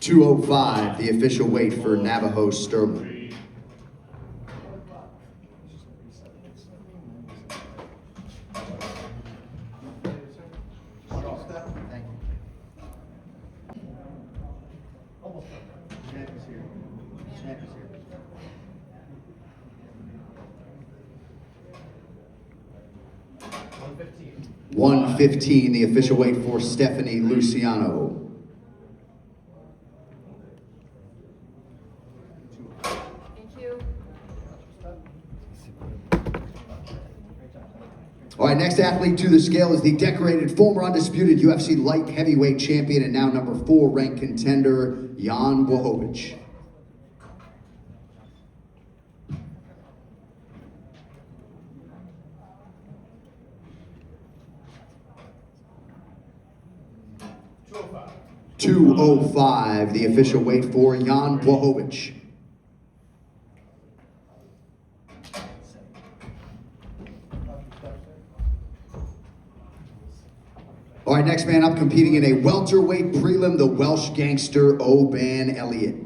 205, the official weight for Navajo Sterling. $115, the official weight for Stephanie Luciano. All right, next athlete to the scale is the decorated, former undisputed UFC light heavyweight champion and now number 4 ranked contender, Jan Blachowicz. $205, the official weight for Jan Blachowicz. All right, next man up competing in a welterweight prelim, the Welsh gangster Oban Elliott.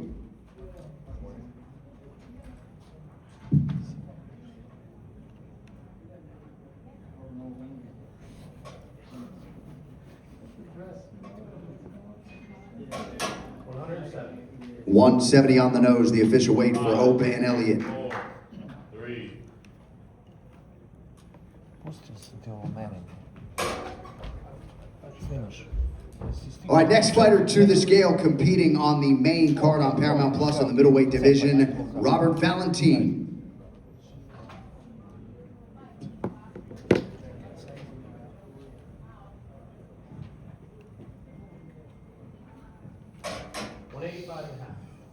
$170 on the nose, the official weight for Oban Elliott. All right, next fighter to the scale competing on the main card on Paramount Plus on the middleweight division, Robert Valentin.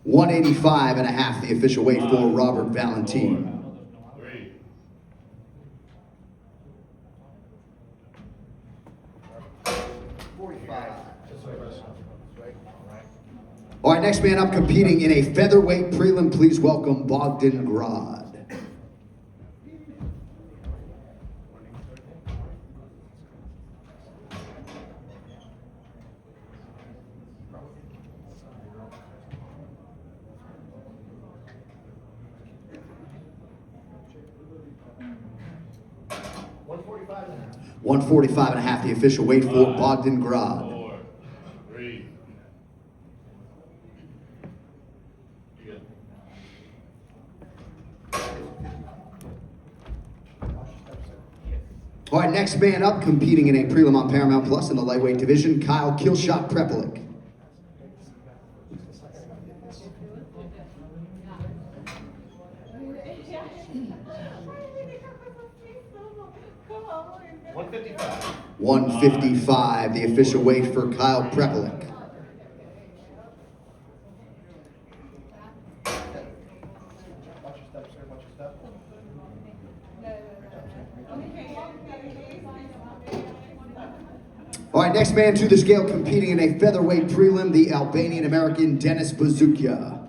$185.5, the official weight for Robert Valentin. All right, next man up competing in a featherweight prelim, please welcome Bogdan Grad. $145.5, the official weight for Bogdan Grad. All right, next man up competing in a prelim on Paramount Plus in the lightweight division, Kyle Killshot Prepelic. $155, the official weight for Kyle Prepelic. All right, next man to the scale competing in a featherweight prelim, the Albanian-American Denis Bazukia.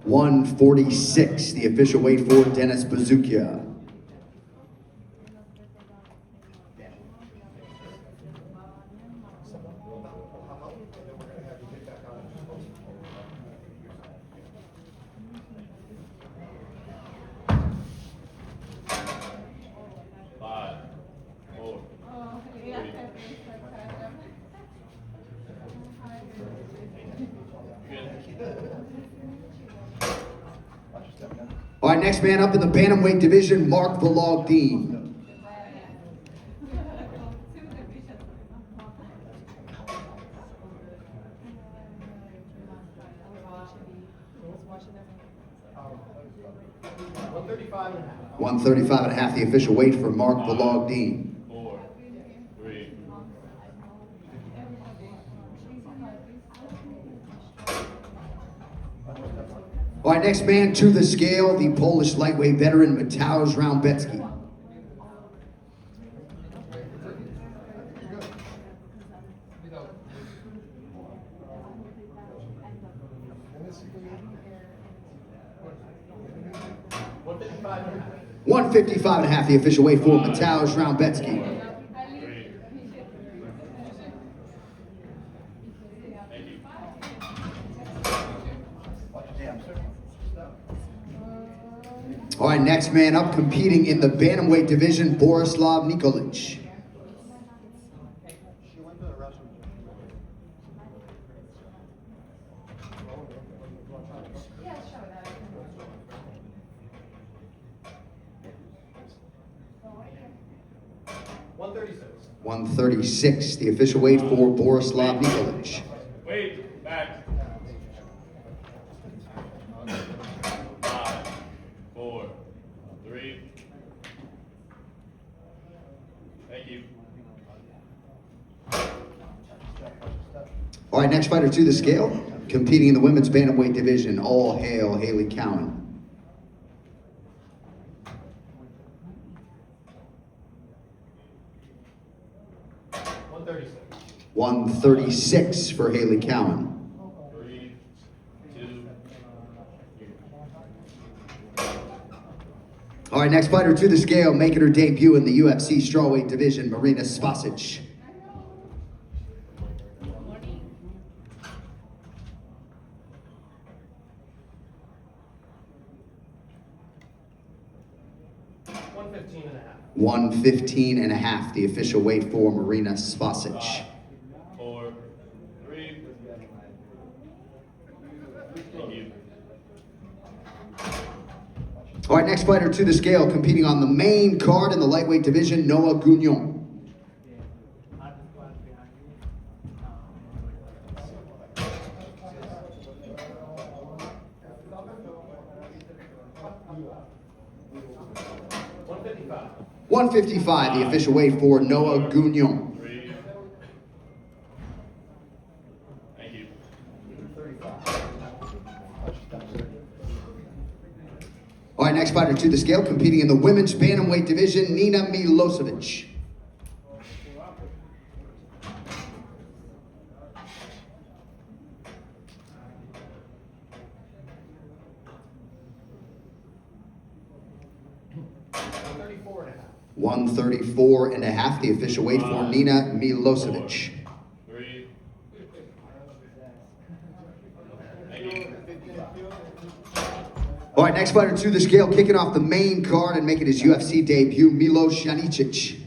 $146, the official weight for Denis Bazukia. All right, next man up in the bantamweight division, Mark Vologdin. $135.5, the official weight for Mark Vologdin. All right, next man to the scale, the Polish lightweight veteran Mateusz Raumbecki. 155 and a half, the official weight for Mateusz Raumbecki. All right, next man up, competing in the bantamweight division, Borislav Nikolic. $136, the official weight for Borislav Nikolic. Wait, back. 5, 4, 3. Thank you. All right, next fighter to the scale, competing in the women's bantamweight division. All hail Haley Cowan. 136 for Haley Cowan. 3, 2. All right, next fighter to the scale, making her debut in the UFC strawweight division, Marina Spasic. $115 and a half, the official weight for Marina Spasic. 5, 4, 3. Thank you. All right, next fighter to the scale, competing on the main card in the lightweight division, Noah Gugnon. $155, the official weight for Noah Gugnon. 3. Thank you. All right, next fighter to the scale, competing in the women's bantamweight division, Nina Milosevic. $134 and a half, the official weight for Nina Milosevic. 3. Thank you. All right, next fighter to the scale, kicking off the main card and making his UFC debut, Milos Janicic.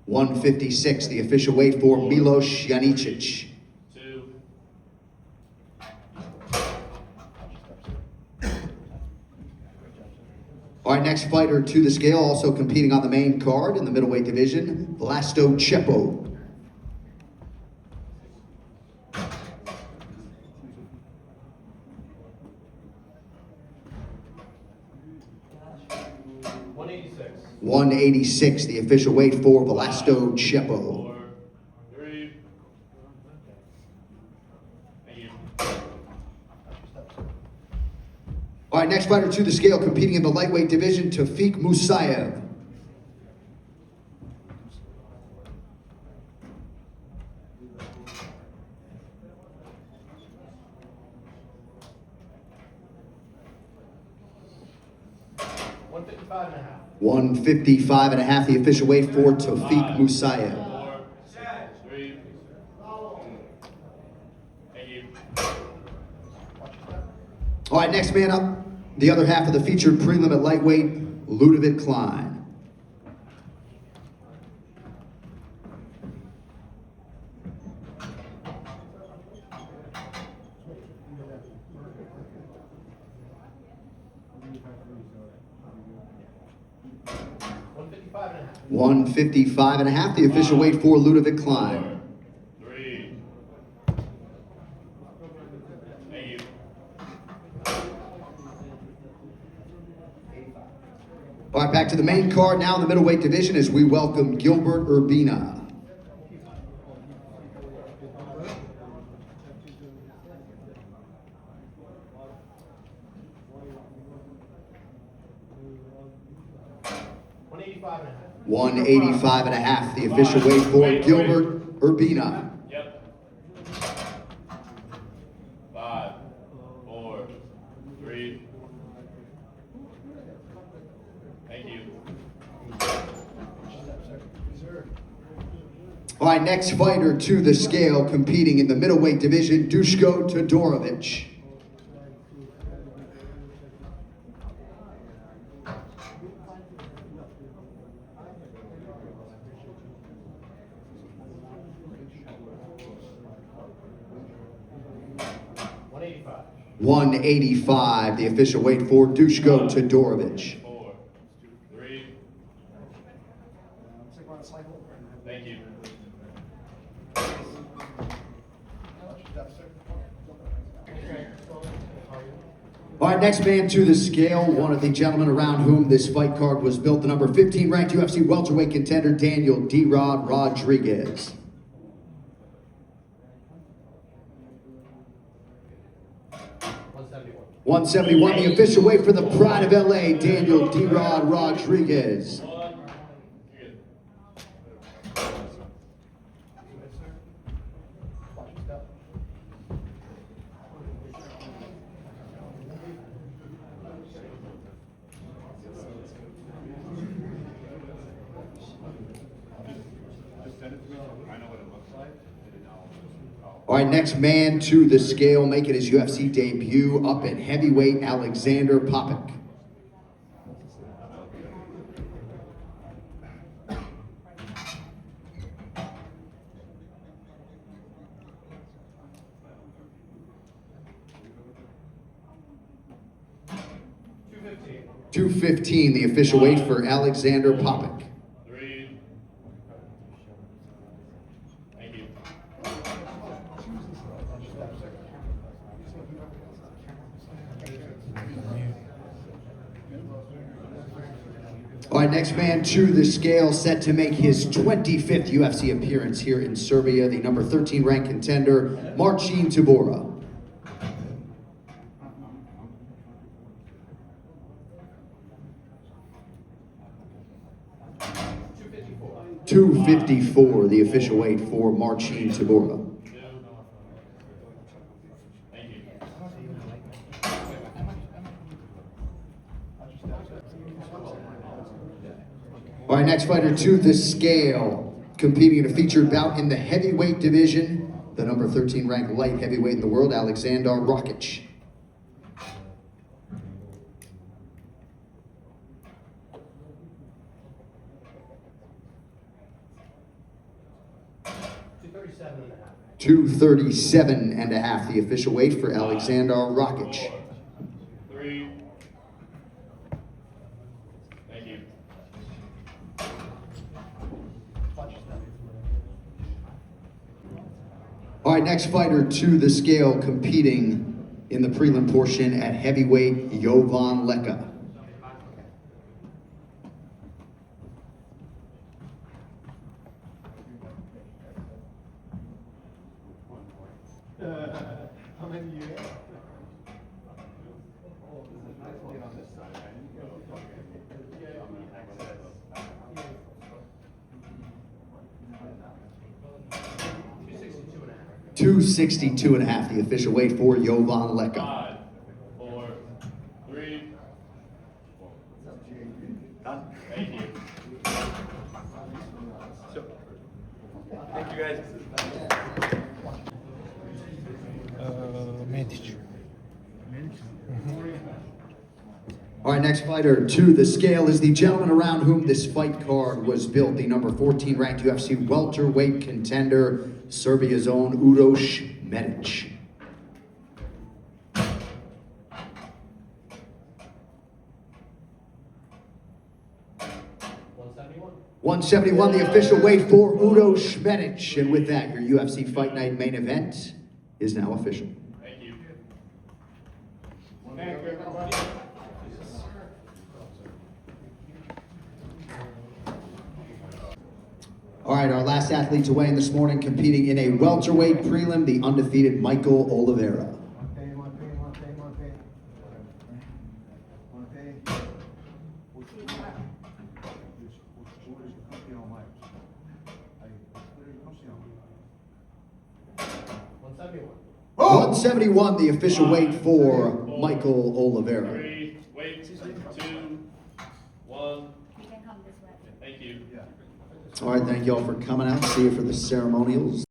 $156, the official weight for Milos Janicic. 2. All right, next fighter to the scale, also competing on the main card in the middleweight division, Vlasto Chepo. $186, the official weight for Vlasto Chepo. 4, 3. Thank you. All right, next fighter to the scale, competing in the lightweight division, Tafiq Musayev. $155 and a half, the official weight for Tafiq Musayev. 4, 3. Thank you. All right, next man up, the other half of the featured prelim at lightweight, Ludovic Klein. $155 and a half, the official weight for Ludovic Klein. 3. Thank you. All right, back to the main card now in the middleweight division as we welcome Gilbert Urbina. $185 and a half, the official weight for Gilbert Urbina. Yep. 5, 4, 3. Thank you. All right, next fighter to the scale, competing in the middleweight division, Duško Todorovic. $185, the official weight for Duško Todorovic. 4, 3. Thank you. All right, next man to the scale, one of the gentlemen around whom this fight card was built, the number 15 ranked UFC welterweight contender, Daniel D-Rod Rodriguez. 171, the official weight for the pride of LA, Daniel D-Rod Rodriguez. All right, next man to the scale, making his UFC debut up at heavyweight, Alexander Popek. $215, the official weight for Alexander Popek. 3. Thank you. All right, next man to the scale, set to make his 25th UFC appearance here in Serbia, the number 13 ranked contender, Marcin Tybura. 254, the official weight for Marcin Tybura. Thank you. All right, next fighter to the scale, competing in a featured bout in the heavyweight division, the number 13 ranked light heavyweight in the world, Alexander Rakic. 237.5, the official weight for Alexander Rakic. 4, 3. Thank you. All right, next fighter to the scale, competing in the prelim portion at heavyweight, Jovan Leka. 262.5, the official weight for Jovan Leka. 5, 4, 3. Thank you. Thank you guys. Medić. All right, next fighter to the scale is the gentleman around whom this fight card was built, the number 14 ranked UFC welterweight contender, Serbia's own Uroš Medić. 171, the official weight for Uroš Medić. And with that, your UFC Fight Night main event is now official. Thank you. Thank you, everybody. All right, our last athlete to weigh in this morning, competing in a welterweight prelim, the undefeated Michael Oliveira. 171, the official weight for Michael Oliveira. 3, wait, 2, 1. You can come this way. Thank you. All right, thank you all for coming out. See you for the ceremonials.